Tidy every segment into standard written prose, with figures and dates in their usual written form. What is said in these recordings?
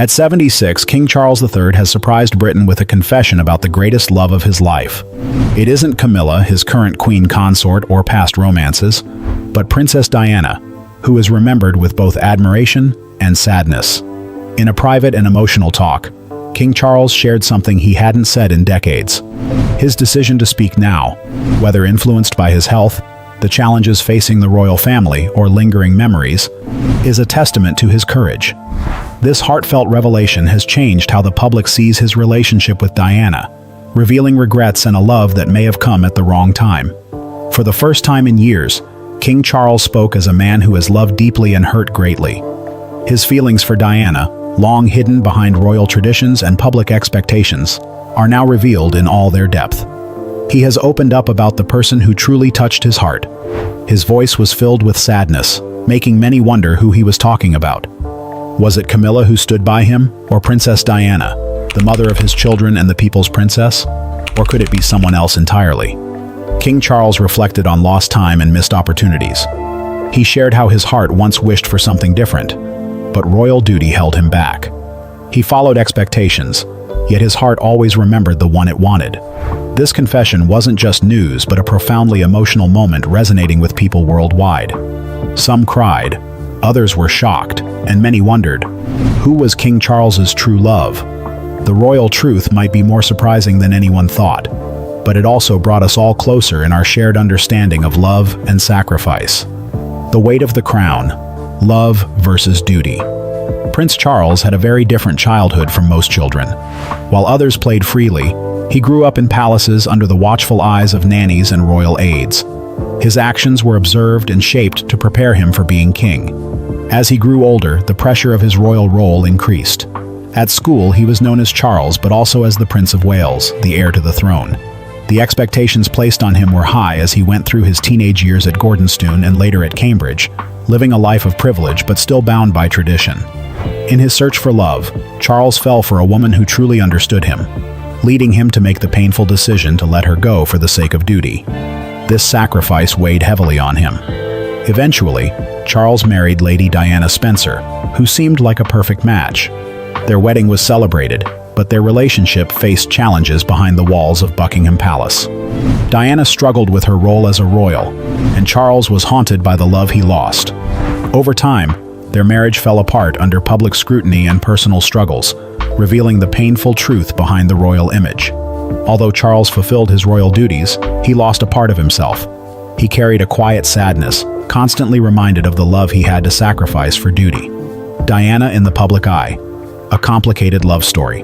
At 76, King Charles III has surprised Britain with a confession about the greatest love of his life. It isn't Camilla, his current queen consort, or past romances, but Princess Diana, who is remembered with both admiration and sadness. In a private and emotional talk, King Charles shared something he hadn't said in decades. His decision to speak now, whether influenced by his health, the challenges facing the royal family, or lingering memories, is a testament to his courage. This heartfelt revelation has changed how the public sees his relationship with Diana, revealing regrets and a love that may have come at the wrong time. For the first time in years, King Charles spoke as a man who has loved deeply and hurt greatly. His feelings for Diana, long hidden behind royal traditions and public expectations, are now revealed in all their depth. He has opened up about the person who truly touched his heart. His voice was filled with sadness, making many wonder who he was talking about. Was it Camilla who stood by him, or Princess Diana, the mother of his children and the people's princess? Or could it be someone else entirely? King Charles reflected on lost time and missed opportunities. He shared how his heart once wished for something different, but royal duty held him back. He followed expectations, yet his heart always remembered the one it wanted. This confession wasn't just news, but a profoundly emotional moment resonating with people worldwide. Some cried, others were shocked, and many wondered, who was King Charles's true love? The royal truth might be more surprising than anyone thought, but it also brought us all closer in our shared understanding of love and sacrifice. The weight of the crown, love versus duty. Prince Charles had a very different childhood from most children. While others played freely, he grew up in palaces under the watchful eyes of nannies and royal aides. His actions were observed and shaped to prepare him for being king. As he grew older, the pressure of his royal role increased. At school, he was known as Charles, but also as the Prince of Wales, the heir to the throne. The expectations placed on him were high as he went through his teenage years at Gordonstoun and later at Cambridge, living a life of privilege but still bound by tradition. In his search for love, Charles fell for a woman who truly understood him, leading him to make the painful decision to let her go for the sake of duty. This sacrifice weighed heavily on him. Eventually, Charles married Lady Diana Spencer, who seemed like a perfect match. Their wedding was celebrated, but their relationship faced challenges behind the walls of Buckingham Palace. Diana struggled with her role as a royal, and Charles was haunted by the love he lost. Over time, their marriage fell apart under public scrutiny and personal struggles, revealing the painful truth behind the royal image. Although Charles fulfilled his royal duties, he lost a part of himself. He carried a quiet sadness, constantly reminded of the love he had to sacrifice for duty. Diana in the public eye, a complicated love story.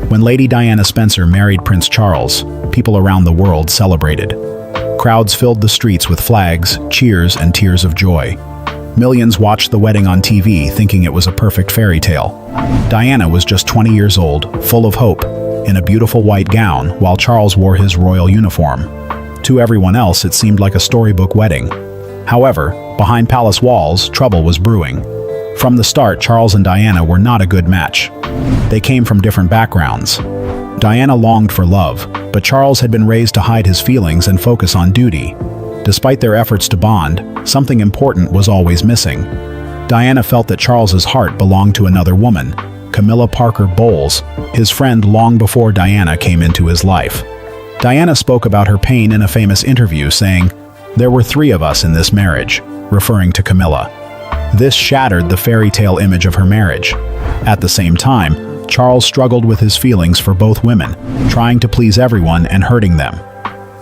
When Lady Diana Spencer married Prince Charles, people around the world celebrated. Crowds filled the streets with flags, cheers, and tears of joy. Millions watched the wedding on TV, thinking it was a perfect fairy tale. Diana was just 20 years old, full of hope, in a beautiful white gown, while Charles wore his royal uniform. To everyone else, it seemed like a storybook wedding. However, behind palace walls, trouble was brewing. From the start, Charles and Diana were not a good match. They came from different backgrounds. Diana longed for love, but Charles had been raised to hide his feelings and focus on duty. Despite their efforts to bond, something important was always missing. Diana felt that Charles's heart belonged to another woman, Camilla Parker Bowles, his friend long before Diana came into his life. Diana spoke about her pain in a famous interview, saying, "There were 3 of us in this marriage," referring to Camilla. This shattered the fairy tale image of her marriage. At the same time, Charles struggled with his feelings for both women, trying to please everyone and hurting them.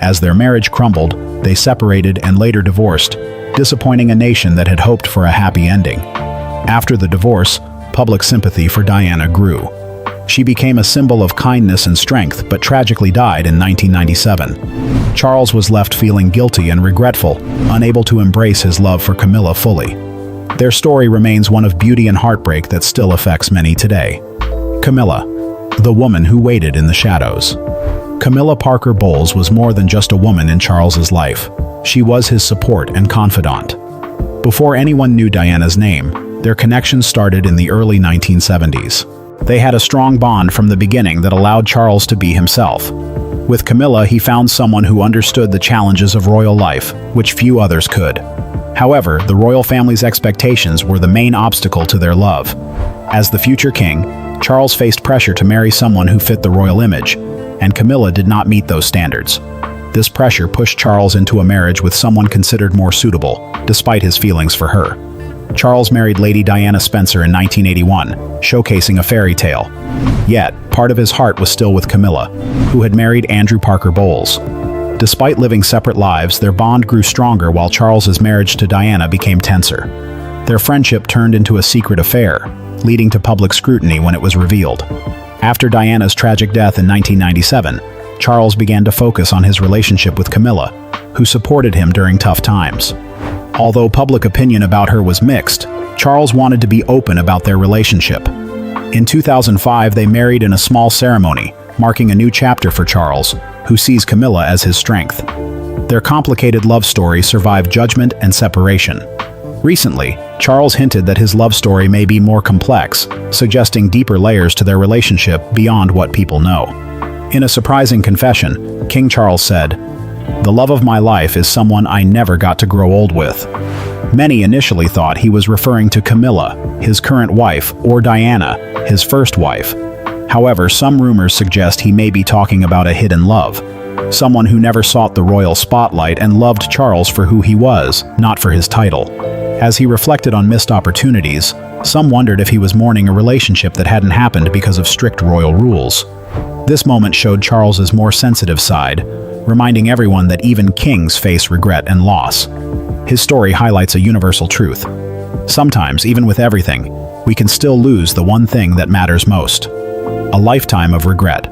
As their marriage crumbled, they separated and later divorced, disappointing a nation that had hoped for a happy ending. After the divorce, public sympathy for Diana grew. She became a symbol of kindness and strength, but tragically died in 1997. Charles was left feeling guilty and regretful, unable to embrace his love for Camilla fully. Their story remains one of beauty and heartbreak that still affects many today. Camilla, the woman who waited in the shadows. Camilla Parker Bowles was more than just a woman in Charles's life. She was his support and confidant. Before anyone knew Diana's name, their connection started in the early 1970s. They had a strong bond from the beginning that allowed Charles to be himself. With Camilla, he found someone who understood the challenges of royal life, which few others could. However, the royal family's expectations were the main obstacle to their love. As the future king, Charles faced pressure to marry someone who fit the royal image, and Camilla did not meet those standards. This pressure pushed Charles into a marriage with someone considered more suitable, despite his feelings for her. Charles married Lady Diana Spencer in 1981, showcasing a fairy tale. Yet, part of his heart was still with Camilla, who had married Andrew Parker Bowles. Despite living separate lives, their bond grew stronger while Charles's marriage to Diana became tenser. Their friendship turned into a secret affair, leading to public scrutiny when it was revealed. After Diana's tragic death in 1997, Charles began to focus on his relationship with Camilla, who supported him during tough times. Although public opinion about her was mixed, Charles wanted to be open about their relationship. In 2005, they married in a small ceremony, marking a new chapter for Charles, who sees Camilla as his strength. Their complicated love story survived judgment and separation. Recently, Charles hinted that his love story may be more complex, suggesting deeper layers to their relationship beyond what people know. In a surprising confession, King Charles said, "The love of my life is someone I never got to grow old with." Many initially thought he was referring to Camilla, his current wife, or Diana, his first wife. However, some rumors suggest he may be talking about a hidden love, someone who never sought the royal spotlight and loved Charles for who he was, not for his title. As he reflected on missed opportunities, some wondered if he was mourning a relationship that hadn't happened because of strict royal rules. This moment showed Charles's more sensitive side, reminding everyone that even kings face regret and loss. His story highlights a universal truth. Sometimes, even with everything, we can still lose the one thing that matters most. A lifetime of regret.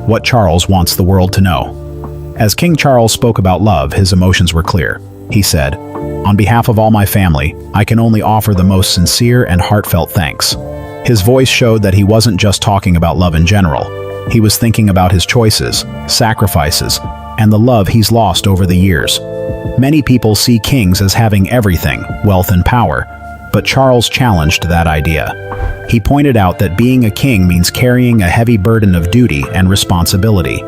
What Charles wants the world to know. As King Charles spoke about love, his emotions were clear. He said, "On behalf of all my family, I can only offer the most sincere and heartfelt thanks." His voice showed that he wasn't just talking about love in general. He was thinking about his choices, sacrifices, and the love he's lost over the years. Many people see kings as having everything, wealth and power, but Charles challenged that idea. He pointed out that being a king means carrying a heavy burden of duty and responsibility.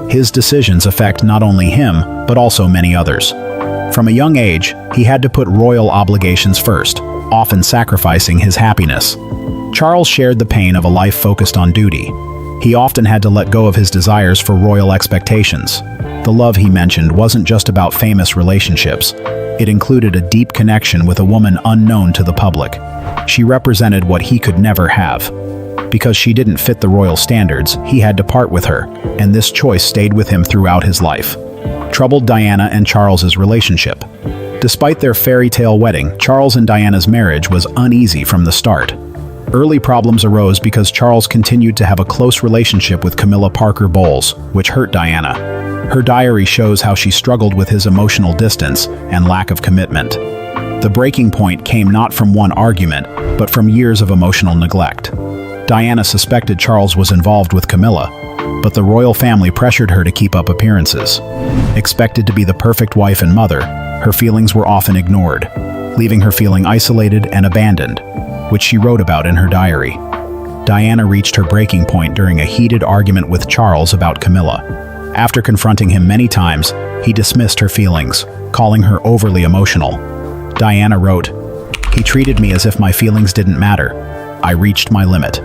His decisions affect not only him, but also many others. From a young age, he had to put royal obligations first, often sacrificing his happiness. Charles shared the pain of a life focused on duty. He often had to let go of his desires for royal expectations. The love he mentioned wasn't just about famous relationships. It included a deep connection with a woman unknown to the public. She represented what he could never have. Because she didn't fit the royal standards, he had to part with her, and this choice stayed with him throughout his life. Troubled Diana and Charles's relationship. Despite their fairy tale wedding, Charles and Diana's marriage was uneasy from the start. Early problems arose because Charles continued to have a close relationship with Camilla Parker Bowles, which hurt Diana. Her diary shows how she struggled with his emotional distance and lack of commitment. The breaking point came not from one argument, but from years of emotional neglect. Diana suspected Charles was involved with Camilla, but the royal family pressured her to keep up appearances. Expected to be the perfect wife and mother, her feelings were often ignored, leaving her feeling isolated and abandoned, which she wrote about in her diary. Diana reached her breaking point during a heated argument with Charles about Camilla. After confronting him many times, he dismissed her feelings, calling her overly emotional. Diana wrote, "He treated me as if my feelings didn't matter. I reached my limit."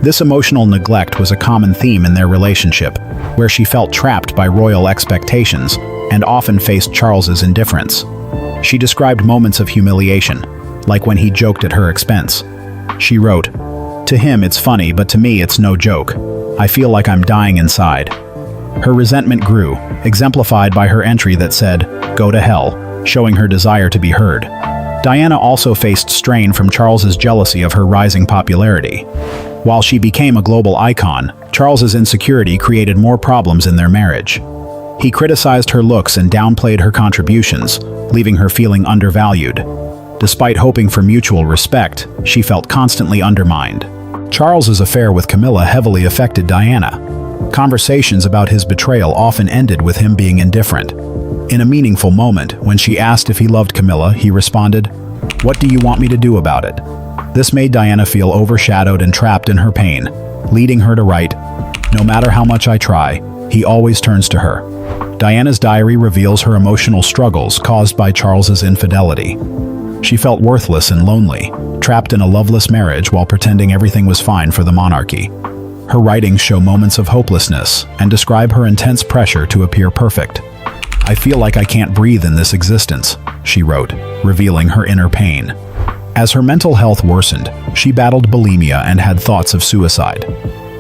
This emotional neglect was a common theme in their relationship, where she felt trapped by royal expectations and often faced Charles's indifference. She described moments of humiliation, like when he joked at her expense. She wrote, "To him it's funny, but to me it's no joke. I feel like I'm dying inside." Her resentment grew, exemplified by her entry that said, "Go to hell," showing her desire to be heard. Diana also faced strain from Charles's jealousy of her rising popularity. While she became a global icon, Charles's insecurity created more problems in their marriage. He criticized her looks and downplayed her contributions, leaving her feeling undervalued. Despite hoping for mutual respect, she felt constantly undermined. Charles's affair with Camilla heavily affected Diana. Conversations about his betrayal often ended with him being indifferent. In a meaningful moment, when she asked if he loved Camilla, he responded, "What do you want me to do about it?" This made Diana feel overshadowed and trapped in her pain, leading her to write, "No matter how much I try, he always turns to her." Diana's diary reveals her emotional struggles caused by Charles's infidelity. She felt worthless and lonely, trapped in a loveless marriage while pretending everything was fine for the monarchy. Her writings show moments of hopelessness and describe her intense pressure to appear perfect. "I feel like I can't breathe in this existence," she wrote, revealing her inner pain. As her mental health worsened, she battled bulimia and had thoughts of suicide.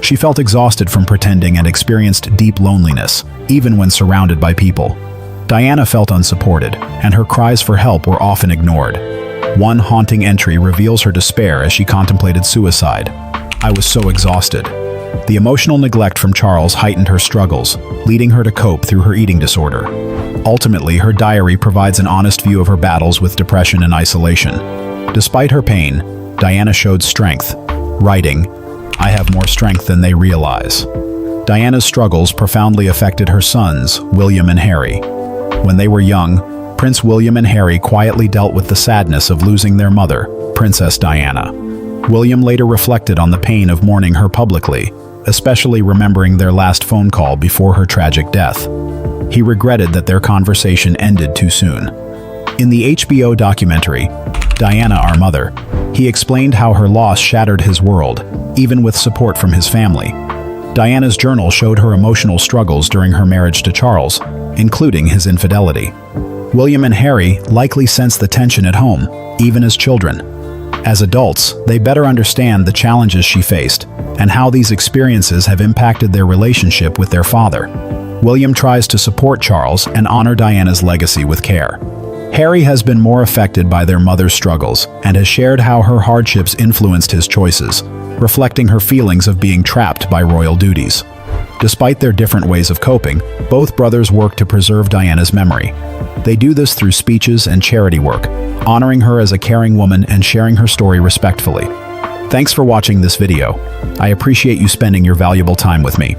She felt exhausted from pretending and experienced deep loneliness, even when surrounded by people. Diana felt unsupported, and her cries for help were often ignored. One haunting entry reveals her despair as she contemplated suicide. "I was so exhausted." The emotional neglect from Charles heightened her struggles, leading her to cope through her eating disorder. Ultimately, her diary provides an honest view of her battles with depression and isolation. Despite her pain, Diana showed strength, writing, "I have more strength than they realize." Diana's struggles profoundly affected her sons, William and Harry. When they were young, Prince William and Harry quietly dealt with the sadness of losing their mother, Princess Diana. William later reflected on the pain of mourning her publicly, especially remembering their last phone call before her tragic death. He regretted that their conversation ended too soon. In the HBO documentary, Diana, Our Mother, he explained how her loss shattered his world, even with support from his family. Diana's journal showed her emotional struggles during her marriage to Charles, including his infidelity. William and Harry likely sensed the tension at home, even as children. As adults, they better understand the challenges she faced and how these experiences have impacted their relationship with their father. William tries to support Charles and honor Diana's legacy with care. Harry has been more affected by their mother's struggles and has shared how her hardships influenced his choices, reflecting her feelings of being trapped by royal duties. Despite their different ways of coping, both brothers work to preserve Diana's memory. They do this through speeches and charity work, honoring her as a caring woman and sharing her story respectfully. Thanks for watching this video. I appreciate you spending your valuable time with me.